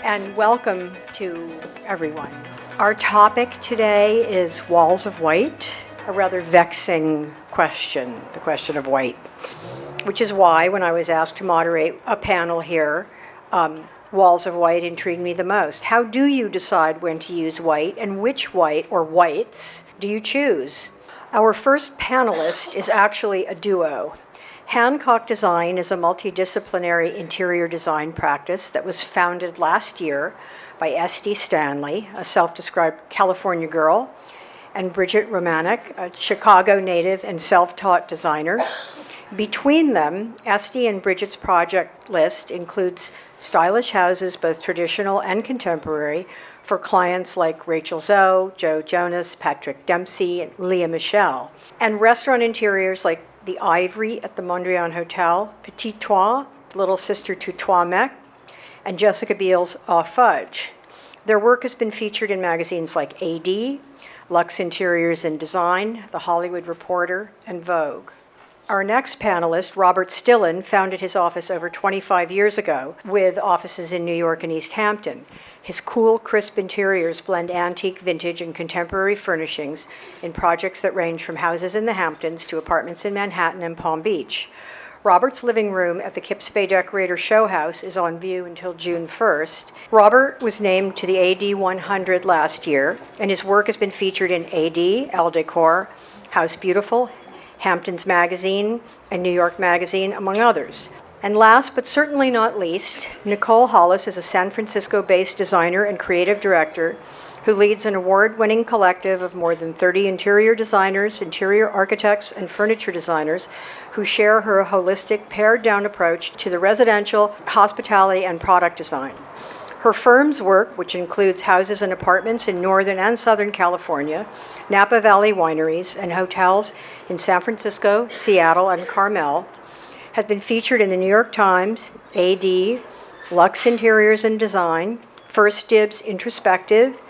and welcome to everyone. Our topic today is walls of white, a rather vexing question, the question of white, which is why when I was asked to moderate a panel here, walls of white intrigued me the most. How do you decide when to use white, and which white or whites do you choose? Our first panelist is actually a duo. Hancock Design is a multidisciplinary interior design practice that was founded last year by Esty Stanley, a self-described California girl, and Bridget Romanek, a Chicago native and self-taught designer. Between them, Esty and Bridget's project list includes stylish houses, both traditional and contemporary, for clients like Rachel Zoe, Joe Jonas, Patrick Dempsey, and Leah Michelle, and restaurant interiors like the Ivory at the Mondrian Hotel, Petit Trois, little sister to Trois Mec, and Jessica Biel's Au Fudge. Their work has been featured in magazines like AD, Lux Interiors and Design, The Hollywood Reporter, and Vogue. Our next panelist, Robert Stillen, founded his office over 25 years ago with offices in New York and East Hampton. His cool, crisp interiors blend antique, vintage, and contemporary furnishings in projects that range from houses in the Hamptons to apartments in Manhattan and Palm Beach. Robert's living room at the Kips Bay Decorator Show House is on view until June 1st. Robert was named to the AD 100 last year, and his work has been featured in AD, Elle Decor, House Beautiful, Hamptons Magazine, and New York Magazine, among others. And last but certainly not least, Nicole Hollis is a San Francisco-based designer and creative director who leads an award-winning collective of more than 30 interior designers, interior architects, and furniture designers who share her holistic, pared-down approach to the residential, hospitality, and product design. Her firm's work, which includes houses and apartments in Northern and Southern California, Napa Valley wineries, and hotels in San Francisco, Seattle, and Carmel, has been featured in the New York Times, AD, Lux Interiors and Design, First Dibs Introspective,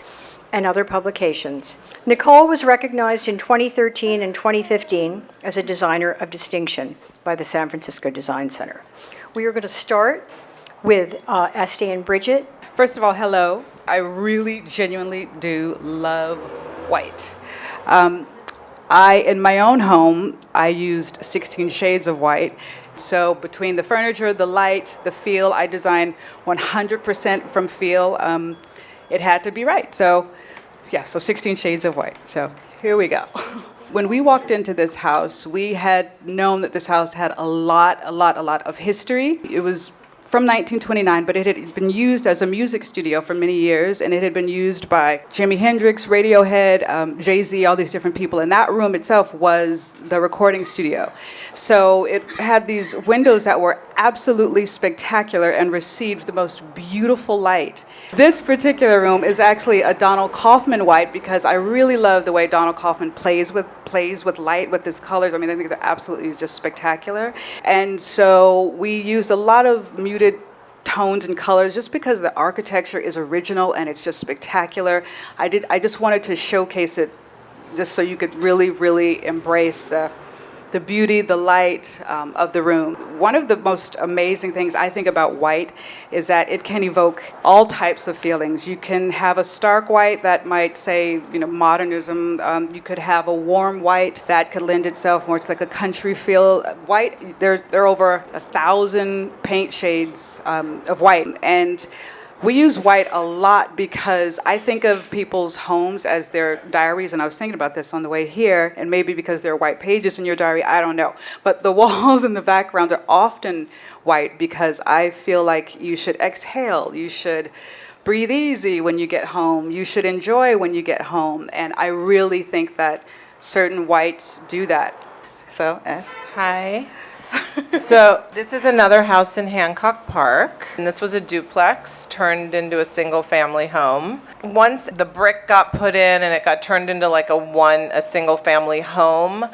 and other publications. Nicole was recognized in 2013 and 2015 as a designer of distinction by the San Francisco Design Center. We are going to start with Esty and Bridget. First of all, hello. I really genuinely do love white. In my own home, I used 16 shades of white. So between the furniture, the light, the feel, I designed 100% from feel. It had to be right. So 16 shades of white. So here we go. When we walked into this house, we had known that this house had a lot of history. It was from 1929, but it had been used as a music studio for many years, and it had been used by Jimi Hendrix, Radiohead, Jay-Z, all these different people. And that room itself was the recording studio. So it had these windows that were absolutely spectacular and received the most beautiful light. This particular room is actually a Donald Kaufman white because I really love the way Donald Kaufman plays with light, with his colors. I mean, I think they're absolutely just spectacular. And so we used a lot of muted tones and colors just because the architecture is original and it's just spectacular. I just wanted to showcase it just so you could really embrace the beauty, the light of the room. One of the most amazing things I think about white is that it can evoke all types of feelings. You can have a stark white that might say, modernism. You could have a warm white that could lend itself more to like a country feel. White, there are over 1,000 paint shades of white. And we use white a lot because I think of people's homes as their diaries, and I was thinking about this on the way here, and maybe because there are white pages in your diary, I don't know. But the walls and the backgrounds are often white because I feel like you should exhale, you should breathe easy when you get home, you should enjoy when you get home, and I really think that certain whites do that. So, S. Hi. So this is another house in Hancock Park, and this was a duplex turned into a single-family home. Once the brick got put in and it got turned into like a single-family home,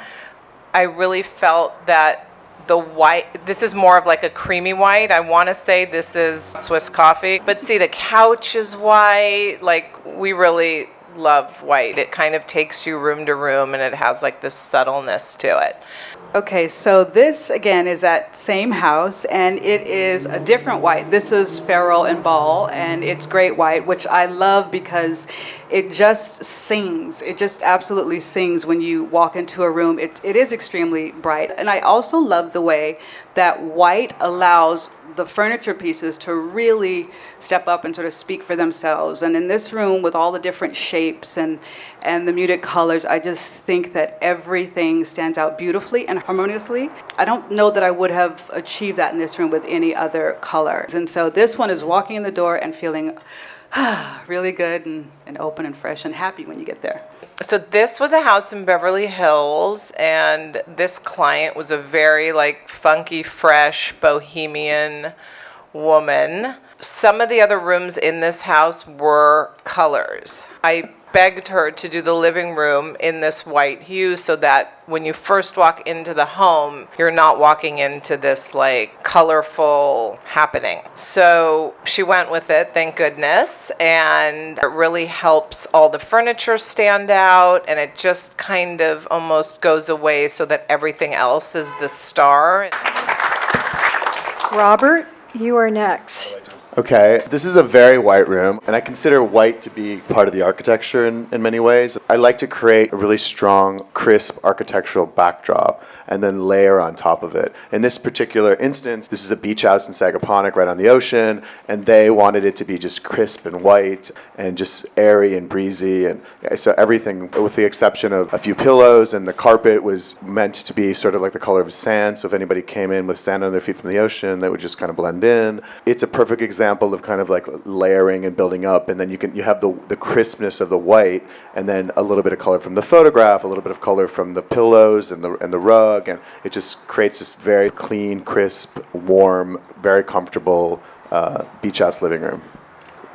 I really felt that the white, this is more of like a creamy white. I want to say this is Swiss coffee, but see, the couch is white. Like, we really love white. It kind of takes you room to room, and it has like this subtleness to it. Okay, so this again is that same house, and it is a different white. This is Farrell and Ball, and it's great white, which I love because it just sings. It just absolutely sings when you walk into a room. It is extremely bright. And I also love the way that white allows the furniture pieces to really step up and sort of speak for themselves. And in this room, with all the different shapes and the muted colors, I just think that everything stands out beautifully and harmoniously. I don't know that I would have achieved that in this room with any other color. And so this one is walking in the door and feeling really good and open and fresh and happy when you get there. So this was a house in Beverly Hills, and this client was a very like funky, fresh, bohemian woman. Some of the other rooms in this house were colors. I begged her to do the living room in this white hue so that when you first walk into the home, you're not walking into this like colorful happening. So she went with it, thank goodness, and it really helps all the furniture stand out, and it just kind of almost goes away so that everything else is the star. Robert, you are next. Okay, this is a very white room, and I consider white to be part of the architecture in many ways. I like to create a really strong, crisp architectural backdrop and then layer on top of it. In this particular instance, this is a beach house in Sagaponack right on the ocean, and they wanted it to be just crisp and white and just airy and breezy. And so everything, with the exception of a few pillows, and the carpet was meant to be sort of like the color of sand, so if anybody came in with sand on their feet from the ocean, they would just kind of blend in. It's a perfect example of kind of like layering and building up, and then you have the crispness of the white, and then a little bit of color from the photograph, a little bit of color from the pillows and the rug, and it just creates this very clean, crisp, warm, very comfortable beach house living room.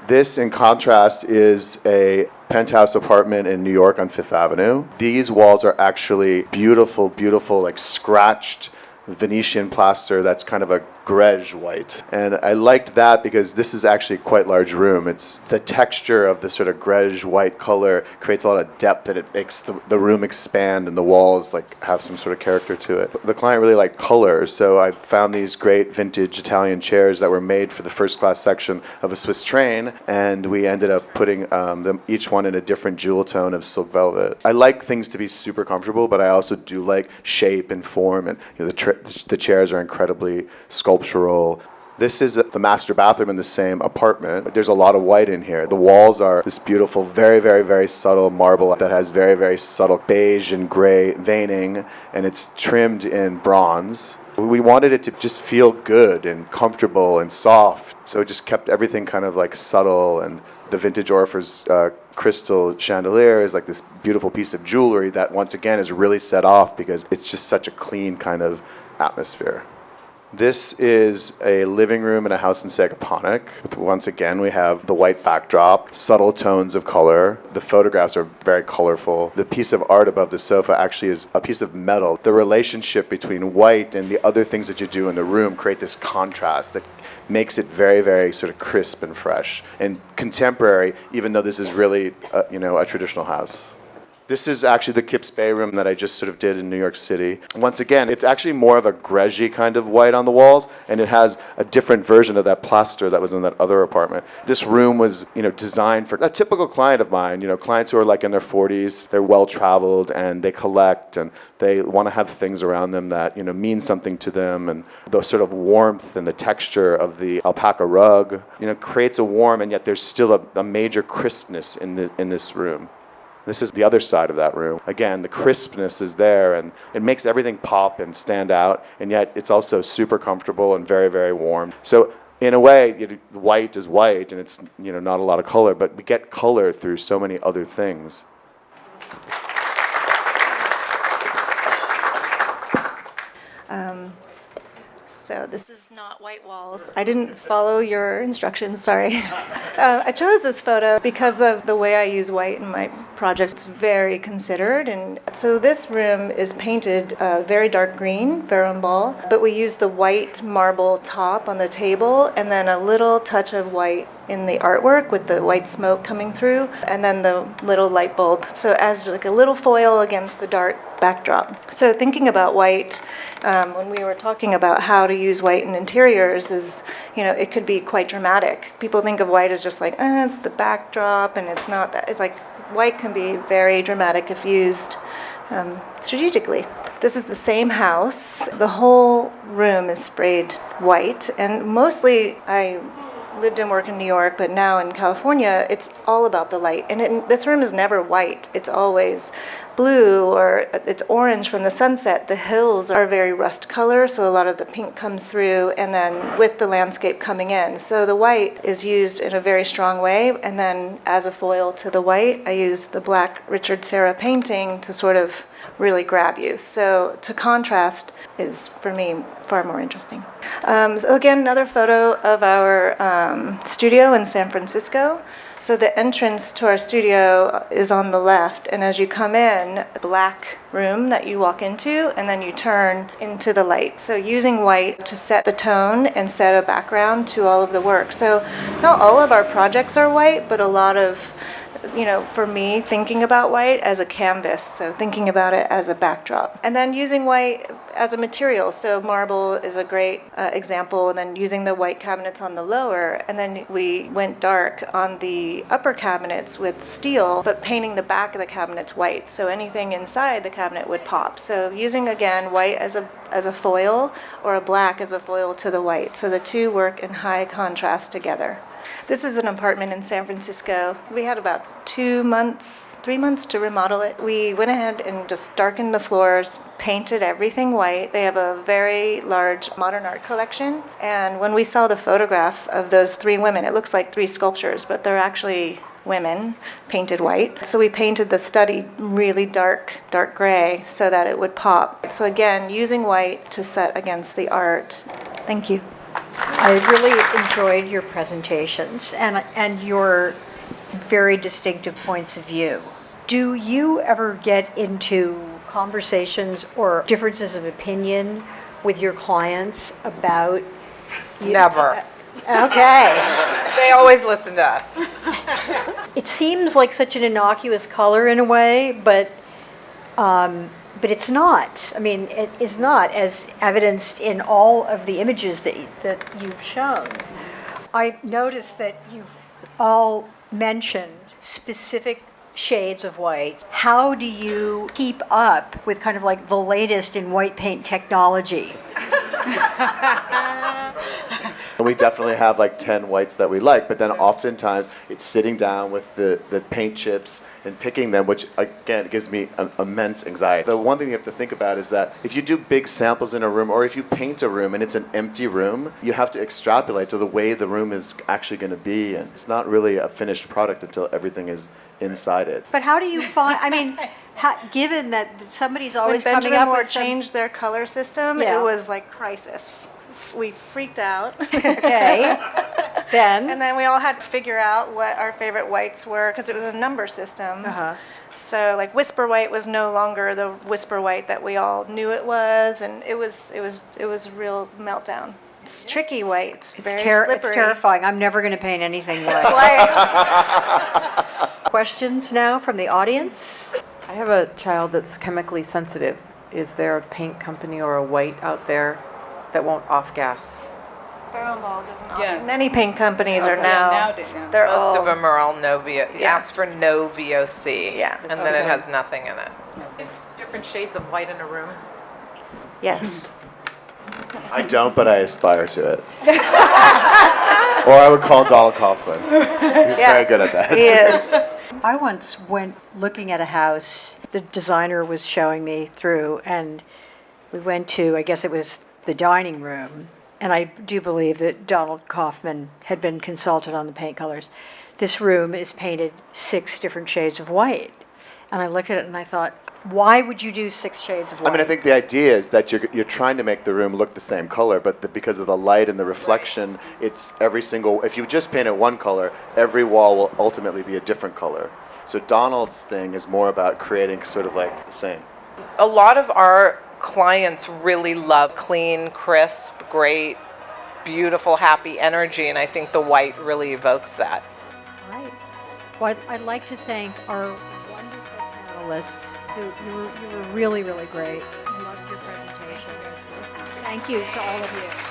This, in contrast, is a penthouse apartment in New York on Fifth Avenue. These walls are actually beautiful, beautiful, like scratched Venetian plaster that's kind of a grege white. And I liked that because this is actually a quite large room. It's the texture of the sort of grege white color creates a lot of depth, and it makes the room expand, and the walls like have some sort of character to it. The client really liked color, so I found these great vintage Italian chairs that were made for the first class section of a Swiss train, and we ended up putting them each one in a different jewel tone of silk velvet. I like things to be super comfortable, but I also do like shape and form, and the chairs are incredibly sculptural. This is the master bathroom in the same apartment. There's a lot of white in here. The walls are this beautiful, very, very, very subtle marble that has very, very subtle beige and gray veining, and it's trimmed in bronze. We wanted it to just feel good and comfortable and soft, so it just kept everything kind of like subtle. And the vintage Orpheus crystal chandelier is like this beautiful piece of jewelry that once again is really set off because it's just such a clean kind of atmosphere. This is a living room in a house in Sagaponack. Once again, we have the white backdrop, subtle tones of color. The photographs are very colorful. The piece of art above the sofa actually is a piece of metal. The relationship between white and the other things that you do in the room create this contrast that makes it very, very sort of crisp and fresh and contemporary, even though this is really, a traditional house. This is actually the Kips Bay room that I just sort of did in New York City. Once again, it's actually more of a grungy kind of white on the walls, and it has a different version of that plaster that was in that other apartment. This room was, designed for a typical client of mine, clients who are like in their 40s, they're well-traveled, and they collect, and they want to have things around them that, mean something to them, and the sort of warmth and the texture of the alpaca rug, creates a warm, and yet there's still a major crispness in this room. This is the other side of that room. Again, the crispness is there, and it makes everything pop and stand out, and yet it's also super comfortable and very, very warm. So in a way, white is white, and it's not a lot of color, but we get color through so many other things. So this is not white walls. I didn't follow your instructions, sorry. I chose this photo because of the way I use white in my projects. It's very considered. And so this room is painted very dark green, Ball, but we use the white marble top on the table and then a little touch of white in the artwork with the white smoke coming through, and then the little light bulb. So as like a little foil against the dark backdrop. So thinking about white, when we were talking about how to use white in interiors is, it could be quite dramatic. People think of white as just like, it's the backdrop and it's not that. It's like white can be very dramatic if used strategically. This is the same house. The whole room is sprayed white, and mostly I lived and worked in New York, but now in California, it's all about the light. And this room is never white. It's always blue or it's orange from the sunset. The hills are very rust color, so a lot of the pink comes through, and then with the landscape coming in. So the white is used in a very strong way, and then as a foil to the white, I use the black Richard Serra painting to sort of really grab you. So to contrast is, for me, far more interesting. So again, another photo of our studio in San Francisco. So the entrance to our studio is on the left, and as you come in, a black room that you walk into, and then you turn into the light. So using white to set the tone and set a background to all of the work. So not all of our projects are white, but a lot of, for me, thinking about white as a canvas, so thinking about it as a backdrop. And then using white as a material, so marble is a great example, and then using the white cabinets on the lower, and then we went dark on the upper cabinets with steel, but painting the back of the cabinets white, so anything inside the cabinet would pop. So using, again, white as a foil, or a black as a foil to the white, so the two work in high contrast together. This is an apartment in San Francisco. We had about 3 months to remodel it. We went ahead and just darkened the floors, painted everything white. They have a very large modern art collection. And when we saw the photograph of those 3 women, it looks like 3 sculptures, but they're actually women painted white. So we painted the study really dark gray so that it would pop. So again, using white to set against the art. Thank you. I really enjoyed your presentations and your very distinctive points of view. Do you ever get into conversations or differences of opinion with your clients about... Never. Okay. They always listen to us. It seems like such an innocuous color in a way, but it's not. I mean, it is not, as evidenced in all of the images that you've shown. I noticed that you've all mentioned specific shades of white. How do you keep up with kind of like the latest in white paint technology? And we definitely have like 10 whites that we like, but then oftentimes it's sitting down with the paint chips and picking them, which again gives me immense anxiety. The one thing you have to think about is that if you do big samples in a room, or if you paint a room and it's an empty room, you have to extrapolate to the way the room is actually going to be, and it's not really a finished product until everything is inside it. But how do you find, I mean, given that somebody's always When coming Benjamin up Moore with some... changed their color system, Yeah. it was like crisis. We freaked out. Okay. Then? And then we all had to figure out what our favorite whites were, because it was a number system. Uh-huh. So like whisper white was no longer the whisper white that we all knew it was, and it was a real meltdown. It's tricky white. It's very slippery. It's terrifying. I'm never going to paint anything white. White. Questions now from the audience? I have a child that's chemically sensitive. Is there a paint company or a white out there that won't off-gas? Ball doesn't. Yeah. Many paint companies are Yeah, now. nowadays, yeah. They're Most all, of them are all no VO. Yeah. Ask for no VOC. Yeah. And then it has nothing in it. It's different shades of white in a room. Yes. I don't, but I aspire to it. Or I would call Donald Kaufman. He's very good at that. He is. I once went looking at a house the designer was showing me through, and we went to, I guess it was the dining room, and I do believe that Donald Kaufman had been consulted on the paint colors. This room is painted 6 different shades of white. And I looked at it and I thought, why would you do 6 shades of white? I mean, I think the idea is that you're trying to make the room look the same color, but because of the light and the reflection, it's every single. If you just paint it one color, every wall will ultimately be a different color. So Donald's thing is more about creating sort of like the same. A lot of our clients really love clean, crisp, great, beautiful, happy energy, and I think the white really evokes that. Right. Well, I'd like to thank our wonderful panelists. You were really, really great. I loved your presentations. Thank you to all of you.